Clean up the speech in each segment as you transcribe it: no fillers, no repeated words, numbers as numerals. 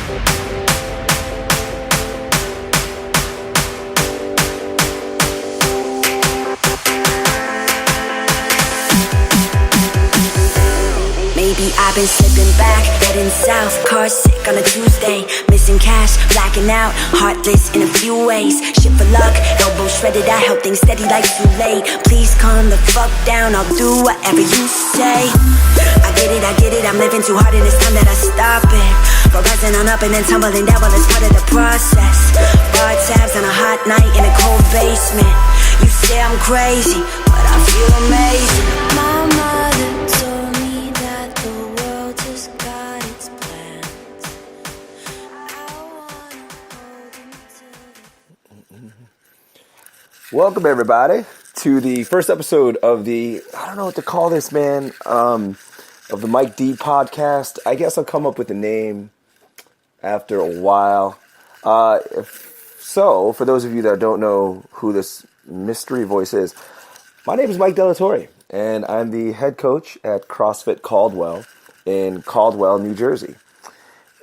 Maybe I've been slipping back, heading south, car sick on a Tuesday, missing cash, blacking out, heartless in a few ways, shit for luck, elbow shredded, I held things steady like too late, please calm the fuck down, I'll do whatever you say. I get it, I'm living too hard and it's time that I stop it, but rising on up and then tumbling down, well it's part of the process, bar tabs on a hot night in a cold basement, you say I'm crazy, but I feel amazing. My mother told me that the world just got its plans. I wanna hold them till Welcome everybody to the first episode of the, I don't know what to call this, man, of the Mike D podcast. I guess I'll come up with a name after a while. So, for those of you that don't know who this mystery voice is, my name is Mike Delatore, and I'm the head coach at CrossFit Caldwell in Caldwell, New Jersey.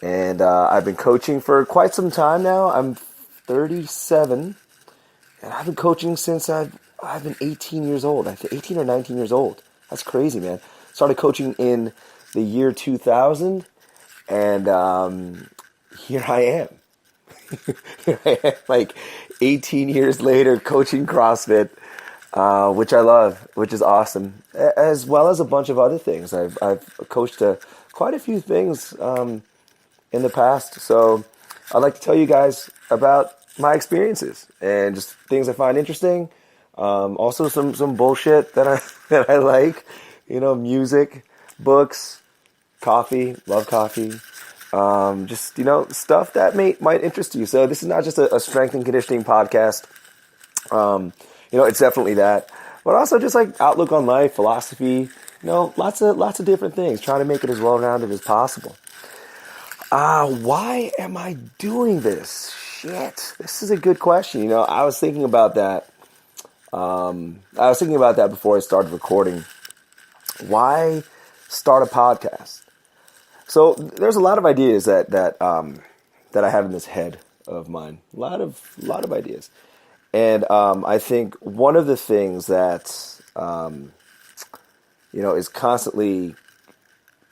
And I've been coaching for quite some time now. I'm 37, and I've been coaching since I've been 18 years old. I think 18 or 19 years old. That's crazy, man. Started coaching in the year 2000, and here I am. Like 18 years later, coaching CrossFit, which I love, which is awesome, as well as a bunch of other things. I've coached quite a few things in the past, so I'd like to tell you guys about my experiences and just things I find interesting. Also, some bullshit that I like, music, books, coffee. Love coffee. Just stuff that might interest you. So this is not just a strength and conditioning podcast. It's definitely that, but also just like outlook on life, philosophy. Lots of different things. Trying to make it as well rounded as possible. Why am I doing this? Shit, this is a good question. I was thinking about that. Before I started recording. Why start a podcast? So there's a lot of ideas that I have in this head of mine. A lot of ideas, and I think one of the things that is constantly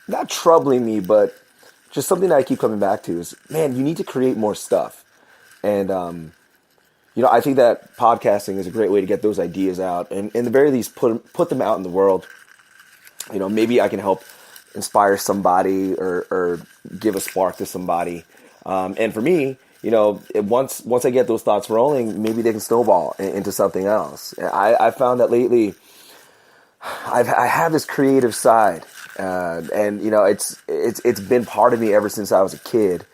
not troubling me, but just something that I keep coming back to is, man, you need to create more stuff, and I think that podcasting is a great way to get those ideas out, and in the very least put them out in the world. Maybe I can help inspire somebody or give a spark to somebody. And for me, once I get those thoughts rolling, maybe they can snowball into something else. I found that lately I have this creative side, and it's been part of me ever since I was a kid,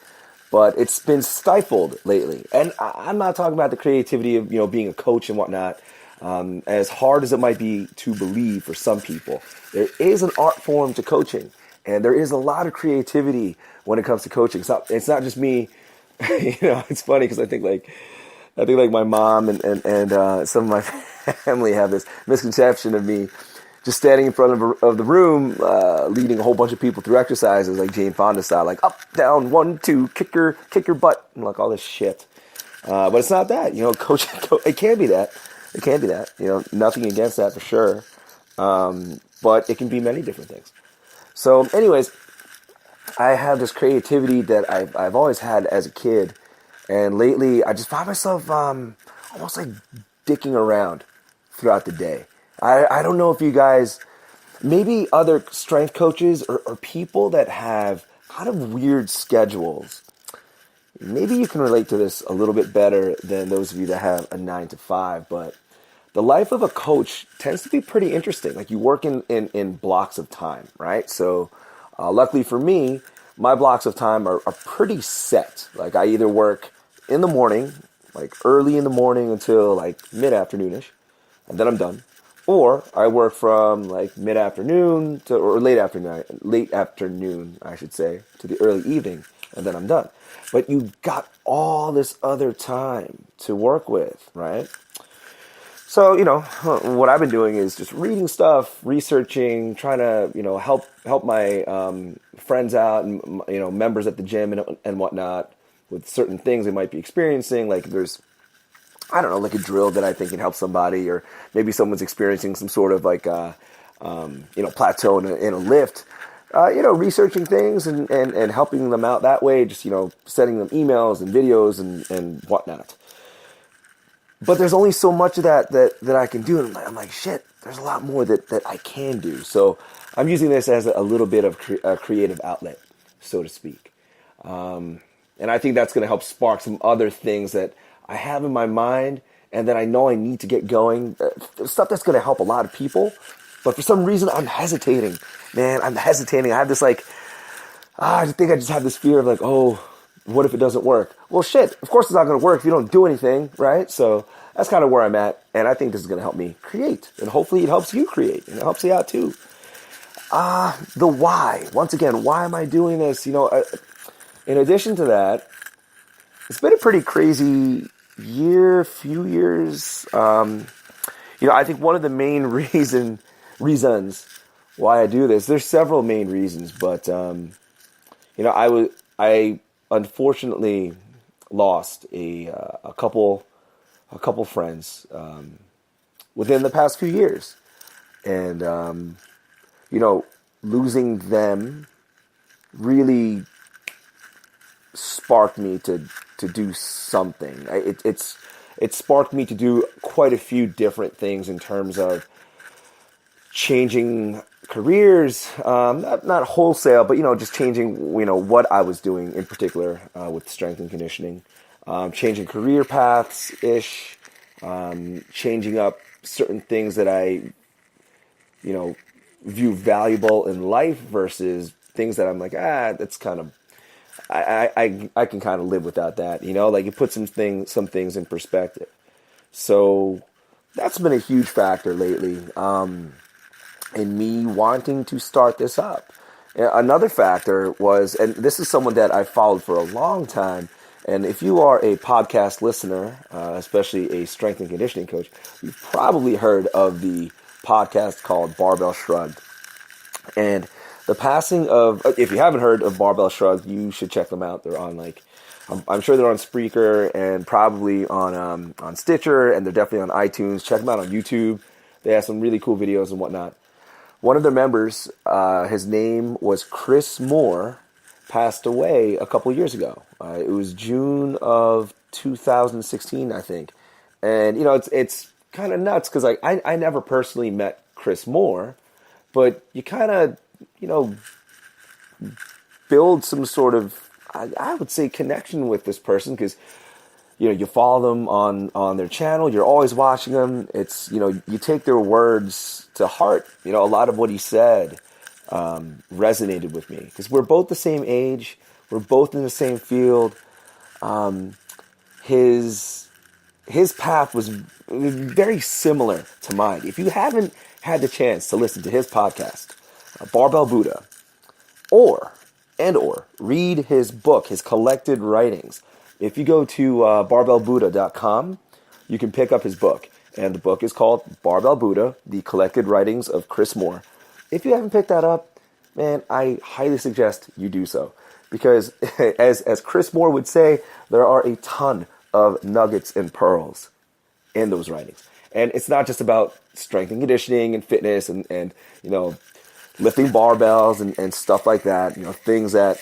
but it's been stifled lately. And I'm not talking about the creativity of, being a coach and whatnot. As hard as it might be to believe for some people, there is an art form to coaching, and there is a lot of creativity when it comes to coaching. It's not just me. It's funny because I think like my mom and some of my family have this misconception of me just standing in front of the room, leading a whole bunch of people through exercises like Jane Fonda style, like up, down, 1, 2, kick your butt, and like all this shit. But it's not that. Coaching. It can be that. It can be that, nothing against that for sure. But it can be many different things. So anyways, I have this creativity that I've always had as a kid. And lately I just find myself, almost like dicking around throughout the day. I don't know if you guys, maybe other strength coaches or people that have kind of weird schedules, maybe you can relate to this a little bit better than those of you that have a 9 to 5, but the life of a coach tends to be pretty interesting. Like you work in blocks of time, right? So luckily for me, my blocks of time are pretty set. Like I either work in the morning, like early in the morning until like mid-afternoonish, and then I'm done. Or I work from like mid-afternoon or late afternoon, I should say, to the early evening, and then I'm done. But you've got all this other time to work with, right? So, what I've been doing is just reading stuff, researching, trying to, help my friends out and, members at the gym and whatnot with certain things they might be experiencing. Like there's, I don't know, like a drill that I think can help somebody, or maybe someone's experiencing some sort of like, plateau in a lift. Researching things and helping them out that way, just, sending them emails and videos and whatnot. But there's only so much of that I can do. And I'm like, shit, there's a lot more that I can do. So I'm using this as a little bit of a creative outlet, so to speak. And I think that's going to help spark some other things that I have in my mind and that I know I need to get going. Stuff that's going to help a lot of people. But for some reason, I'm hesitating. Man, I'm hesitating. I have this I think I just have this fear of like, oh, what if it doesn't work? Well, shit, of course it's not going to work if you don't do anything, right? So that's kind of where I'm at, and I think this is going to help me create, and hopefully it helps you create, and it helps you out too. The why. Once again, why am I doing this? In addition to that, it's been a pretty crazy few years. I think one of the main reasons why I do this, there's several main reasons, but, I unfortunately lost a couple friends within the past few years, and losing them really sparked me to do something. It sparked me to do quite a few different things in terms of changing careers, not wholesale, but just changing what I was doing in particular with strength and conditioning, changing career paths ish, changing up certain things that I view valuable in life versus things that I'm like, that's kind of I can kind of live without that, like you put some things in perspective. So that's been a huge factor lately. In me wanting to start this up. Another factor was, and this is someone that I followed for a long time, and if you are a podcast listener, especially a strength and conditioning coach, you've probably heard of the podcast called Barbell Shrugged. And the passing of, if you haven't heard of Barbell Shrugged, you should check them out. They're on I'm sure they're on Spreaker and probably on Stitcher, and they're definitely on iTunes. Check them out on YouTube. They have some really cool videos and whatnot. One of their members, his name was Chris Moore, passed away a couple years ago. It was June of 2016, I think. And, it's kind of nuts because I never personally met Chris Moore, but you kind of, build some sort of, I would say, connection with this person because, you follow them on their channel. You're always watching them. It's, you take their words to heart. A lot of what he said resonated with me because we're both the same age. We're both in the same field. His path was very similar to mine. If you haven't had the chance to listen to his podcast, Barbell Buddha, or read his book, his collected writings. If you go to barbellbuddha.com, you can pick up his book. And the book is called Barbell Buddha, The Collected Writings of Chris Moore. If you haven't picked that up, man, I highly suggest you do so. Because as Chris Moore would say, there are a ton of nuggets and pearls in those writings. And it's not just about strength and conditioning and fitness and lifting barbells and stuff like that. Things that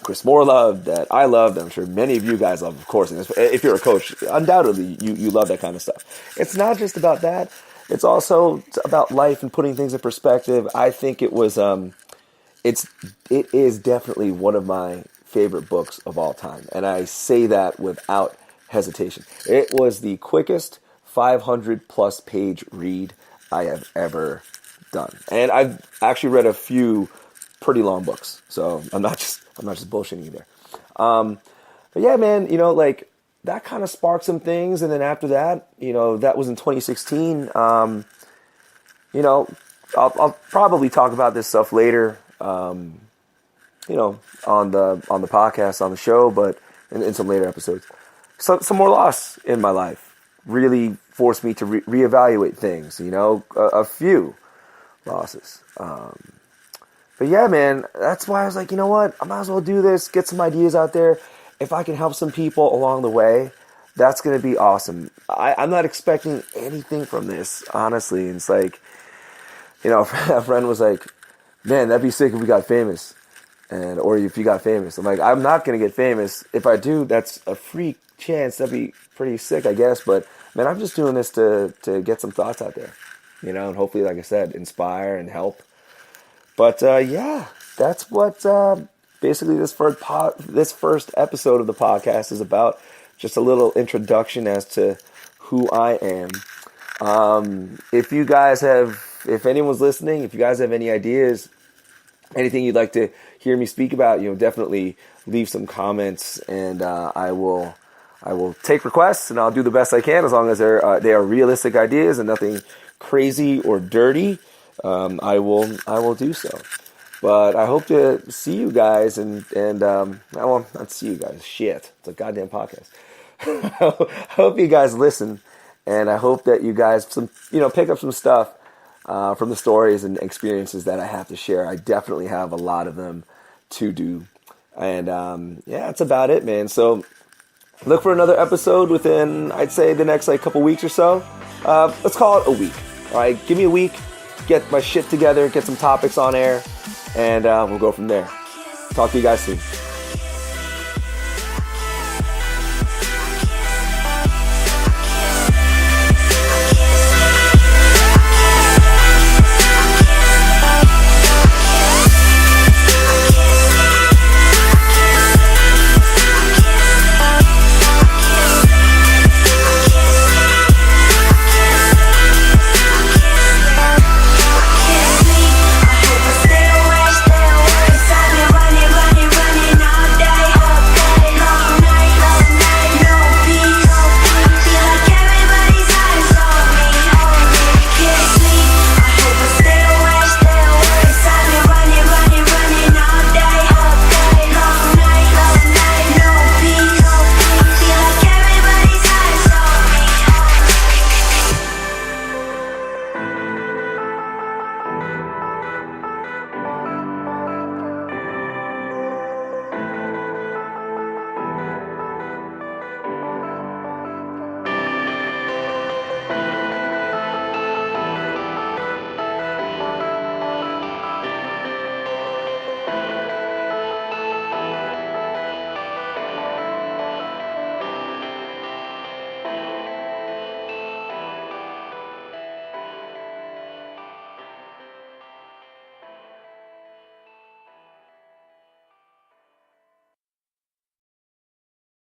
Chris Moore loved, that I loved, I'm sure many of you guys love, of course. And if you're a coach, undoubtedly you love that kind of stuff. It's not just about that. It's also about life and putting things in perspective. I think it is definitely one of my favorite books of all time. And I say that without hesitation. It was the quickest 500 plus page read I have ever done. And I've actually read a few pretty long books. So I'm not just bullshitting you there. But yeah, man, that kind of sparked some things. And then after that, that was in 2016. I'll probably talk about this stuff later, on the podcast, on the show, but in some later episodes. Some more loss in my life. really forced me to reevaluate things. A few losses. But yeah, man, that's why I was like, you know what? I might as well do this, get some ideas out there. If I can help some people along the way, that's going to be awesome. I'm not expecting anything from this, honestly. And it's like, a friend was like, man, that'd be sick if we got famous. Or if you got famous. I'm like, I'm not going to get famous. If I do, that's a free chance. That'd be pretty sick, I guess. But, man, I'm just doing this to get some thoughts out there. And hopefully, like I said, inspire and help. But yeah, that's what basically this first episode of the podcast is about. Just a little introduction as to who I am. If anyone's listening, if you guys have any ideas, anything you'd like to hear me speak about, definitely leave some comments, and I will take requests, and I'll do the best I can as long as they are realistic ideas and nothing crazy or dirty. I will do so. But I hope to see you guys and I won't not see you guys. Shit. It's a goddamn podcast. I hope you guys listen, and I hope that you guys pick up some stuff from the stories and experiences that I have to share. I definitely have a lot of them to do. And yeah, that's about it, man. So look for another episode within, I'd say, the next couple weeks or so. Let's call it a week. All right, give me a week. Get my shit together, get some topics on air, and we'll go from there. Talk to you guys soon.